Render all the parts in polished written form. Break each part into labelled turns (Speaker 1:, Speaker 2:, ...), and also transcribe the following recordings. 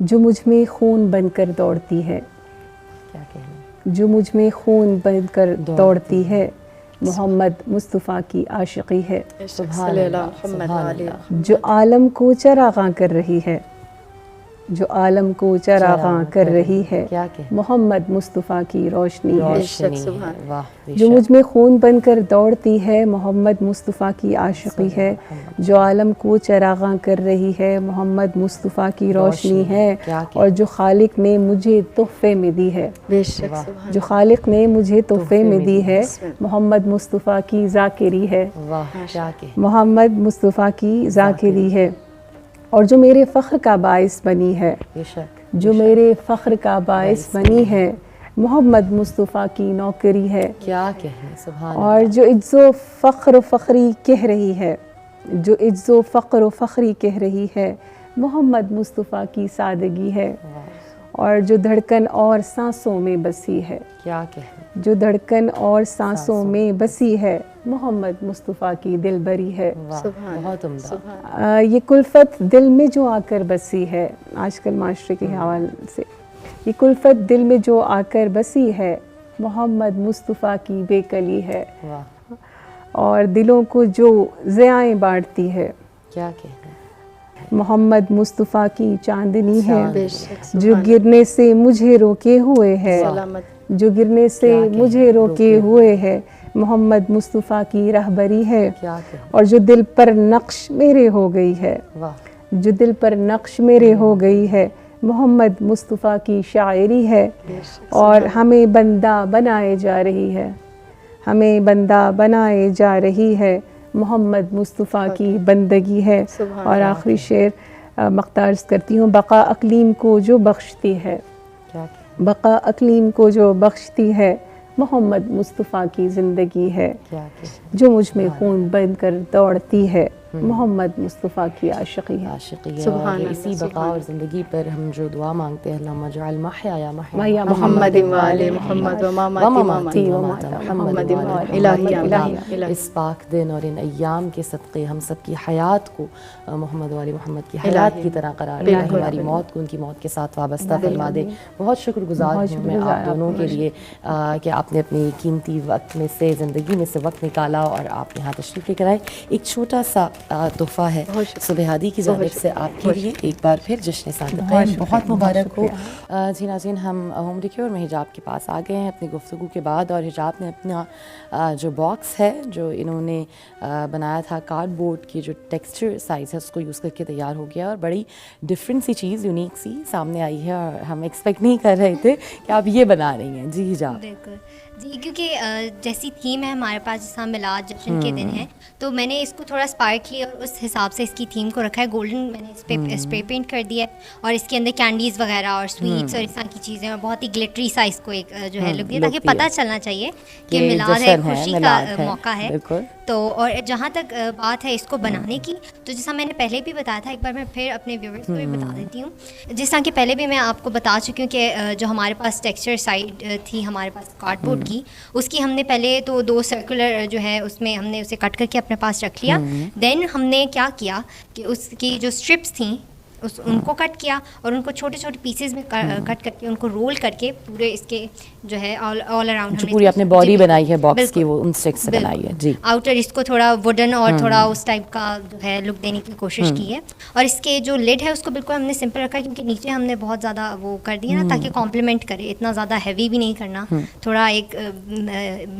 Speaker 1: جو مجھ میں خون بن کر دوڑتی ہے،
Speaker 2: کیا کہنا،
Speaker 1: جو مجھ میں خون بن کر دوڑتی ہے، محمد مصطفیٰ کی عاشقی ہے،
Speaker 2: سبحان اللہ، سبحان اللہ،
Speaker 1: جو عالم کو چراغاں کر رہی ہے، جو عالم کو چراغاں کر رہی ہے،
Speaker 2: کیا کہنا،
Speaker 1: محمد مصطفیٰ کی روشنی ہے،
Speaker 2: روشنی ہے، واہ بے
Speaker 1: جو
Speaker 2: شک،
Speaker 1: مجھ میں خون بن کر دوڑتی ہے، محمد مصطفیٰ کی عاشقی ہے، جو عالم کو چراغاں کر رہی ہے، محمد مصطفیٰ کی روشنی ہے،
Speaker 2: کیا
Speaker 1: اور جو خالق نے مجھے تحفے میں دی ہے،
Speaker 3: بے شک،
Speaker 1: جو خالق نے مجھے تحفے میں دی ہے، محمد مصطفیٰ کی ذاکری ہے،
Speaker 2: واہ کیا کہنا،
Speaker 1: محمد مصطفیٰ کی ذاکری ہے، اور جو میرے فخر کا باعث بنی ہے،
Speaker 2: بے شک،
Speaker 1: جو میرے فخر کا باعث بنی ہے، محمد مصطفیٰ کی نوکری ہے،
Speaker 2: کیا کہنا، سبحان
Speaker 1: اور
Speaker 2: اللہ،
Speaker 1: جو عز و فخر و فخری کہہ رہی ہے، جو عز و فخر و فخری کہہ رہی ہے، محمد مصطفیٰ کی سادگی ہے، اور جو دھڑکن اور سانسوں میں بسی ہے،
Speaker 2: کیا کہنا،
Speaker 1: جو دھڑکن اور سانسوں میں بسی ہے، محمد مصطفیٰ کی دل بری ہے،
Speaker 2: واہ بہت عمدہ،
Speaker 1: یہ کلفت دل میں جو آ کر بسی ہے، آج کل معاشرے کے حوالے سے یہ کلفت دل میں جو آ کر بسی ہے، محمد مصطفیٰ کی بے کلی ہے،
Speaker 2: واہ
Speaker 1: اور دلوں کو جو ضیائیں بانٹتی ہے،
Speaker 2: کیا کہنا،
Speaker 1: محمد مصطفیٰ کی چاندنی ہے،
Speaker 3: بے شک،
Speaker 1: جو گرنے سے مجھے روکے ہوئے ہے،
Speaker 3: سلامت،
Speaker 1: جو گرنے سے مجھے روکے ہوئے ہے، محمد مصطفیٰ کی رہبری ہے،
Speaker 2: کیا کہنا،
Speaker 1: اور جو دل پر نقش میرے ہو گئی ہے،
Speaker 2: واہ
Speaker 1: جو دل پر نقش میرے ہو گئی ہے، محمد مصطفیٰ کی شاعری ہے، اور ہمیں بندہ بنائے جا رہی ہے، ہمیں بندہ بنائے جا رہی ہے، محمد مصطفیٰ کی بندگی ہے، اور آخری شعر مختار کرتی ہوں، بقا اقلیم کو جو بخشتی ہے،
Speaker 2: کیا کہنا،
Speaker 1: بقا اقلیم کو جو بخشتی ہے، محمد مصطفیٰ کی زندگی ہے،
Speaker 2: کیا کہنا،
Speaker 1: جو مجھ میں خون بن کر دوڑتی ہے، محمد مصطفیٰ کی عاشقی ہے،
Speaker 2: عاشقی ہے، اور اسی بقا اور زندگی پر ہم جو دعا مانگتے ہیں، اللہم اجعل محیایا محیا
Speaker 3: محمد وآل محمد
Speaker 2: ومماتی ومات محمد وآل
Speaker 3: الہی
Speaker 2: محمد،
Speaker 3: آمین،
Speaker 2: اس پاک دن اور ان ایام کے صدقے ہم سب کی حیات کو محمد وآل محمد کی حیات کی طرح قرار دے، ہماری موت کو ان کی موت کے ساتھ وابستہ فرما دے۔ بہت شکر گزار ہوں میں آپ دونوں کے لیے کہ آپ نے اپنی قیمتی وقت میں سے، زندگی میں سے وقت نکالا اور آپ یہاں تشریف لے کر آئے۔ ایک چھوٹا سا تحفہ ہے صبح ہادی کی جانب سے آپ کے لیے، ایک بار پھر جشن صادقین بہت مبارک ہو۔ جی ناظرین، ہم ہوم ڈیکور میں حجاب کے پاس آ گئے ہیں اپنی گفتگو کے بعد، اور حجاب نے اپنا جو باکس ہے جو انہوں نے بنایا تھا کارڈ بورڈ کی جو ٹیکسچر سائز ہے اس کو یوز کر کے تیار ہو گیا، اور بڑی ڈفرینٹ سی چیز، یونیک سی سامنے آئی ہے، اور ہم ایکسپیکٹ نہیں کر رہے تھے کہ آپ یہ بنا رہی ہیں۔ جی حجاب،
Speaker 4: بالکل جی، کیونکہ جیسی تھیم ہے ہمارے پاس، جس طرح میلاد جشن کے دن ہے، تو میں نے اس کو تھوڑا اسپارک لیا اور اس حساب سے اس کی تھیم کو رکھا ہے۔ گولڈن میں نے اس پہ اسپرے پینٹ کر دیا ہے، اور اس کے اندر کینڈیز وغیرہ اور سویٹس اور اس طرح کی چیزیں، اور بہت ہی گلٹری سا اس کو ایک جو ہے لک دیا، تاکہ پتہ چلنا چاہیے کہ میلاد ہے، خوشی کا موقع ہے۔ تو اور جہاں تک بات ہے اس کو بنانے کی، تو جیسا میں نے پہلے بھی بتایا تھا، ایک بار میں پھر اپنے ویورز کو بھی بتا دیتی ہوں، جس طرح کہ پہلے بھی میں آپ کو بتا چکی ہوں کہ جو ہمارے پاس ٹیکسچر سائڈ تھی ہمارے پاس کارڈ بورڈ کی، اس کی ہم نے پہلے تو 2 سرکولر جو ہے اس میں ہم نے اسے کٹ کر کے اپنے پاس رکھ لیا۔ دین ہم نے کیا کیا کہ اس کی جو اسٹرپس تھیں ان کو کٹ کیا، اور ان کو چھوٹے چھوٹے پیسز میں کٹ کر کے ان کو رول کر کے پورے اس کے جو ہے آل اراؤنڈ
Speaker 2: جو پوری آپ نے باڈی بنائی ہے باکس کی، وہ ان اسٹکس سے بنائی ہے۔ جی،
Speaker 4: آؤٹر اس کو تھوڑا ووڈن اور تھوڑا اس ٹائپ کا جو ہے لک دینے کی کوشش کی ہے، اور اس کے جو لڈ ہے اس کو بالکل ہم نے سمپل رکھا ہے، کیونکہ نیچے ہم نے بہت زیادہ وہ کر دیا نا، تاکہ کمپلیمنٹ کرے، اتنا زیادہ ہیوی بھی نہیں کرنا، تھوڑا ایک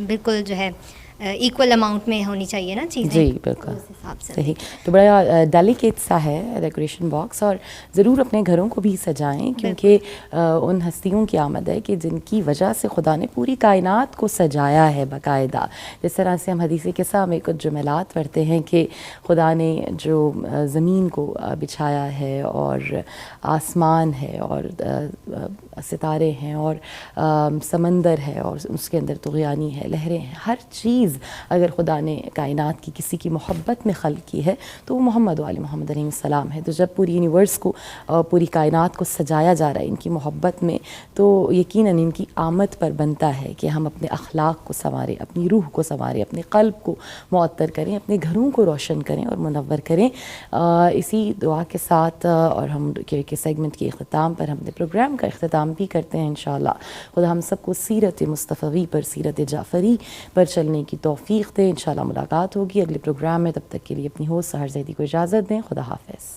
Speaker 4: بالکل جو ہے ایکول اماؤنٹ میں ہونی چاہیے نا چیزیں۔
Speaker 2: جی بالکل صحیح۔ تو بڑا ڈیلیکیٹ سا ہے ڈیکوریشن باکس، اور ضرور اپنے گھروں کو بھی سجائیں، کیونکہ ان ہستیوں کی آمد ہے کہ جن کی وجہ سے خدا نے پوری کائنات کو سجایا ہے باقاعدہ۔ جس طرح سے ہم حدیث قصہ میں کچھ جملات پڑھتے ہیں کہ خدا نے جو زمین کو بچھایا ہے، اور آسمان ہے، اور ستارے ہیں، اور سمندر ہے، اور اس کے اندر طغیانی ہے، لہریں ہیں، ہر چیز چیز اگر خدا نے کائنات کی کسی کی محبت میں خلق کی ہے تو وہ محمد و آل محمد علیہ السلام ہے. تو جب پوری یونیورس کو پوری کائنات کو سجایا جا رہا ہے ان کی محبت میں, تو یقیناً ان کی آمد پر بنتا ہے کہ ہم اپنے اخلاق کو سنواریں, اپنی روح کو سنواریں, اپنے قلب کو معطر کریں, اپنے گھروں کو روشن کریں اور منور کریں. اسی دعا کے ساتھ اور ہم کے سیگمنٹ کے اختتام پر ہم اپنے پروگرام کا اختتام بھی کرتے ہیں انشاءاللہ. خدا ہم سب کو سیرت مصطفی پر, سیرت جعفری پر چلنے کی توفیق دے. انشاءاللہ ملاقات ہوگی اگلے پروگرام میں. تب تک کے لیے اپنی ہوسٹ سحر زیدی کو اجازت دیں. خدا حافظ.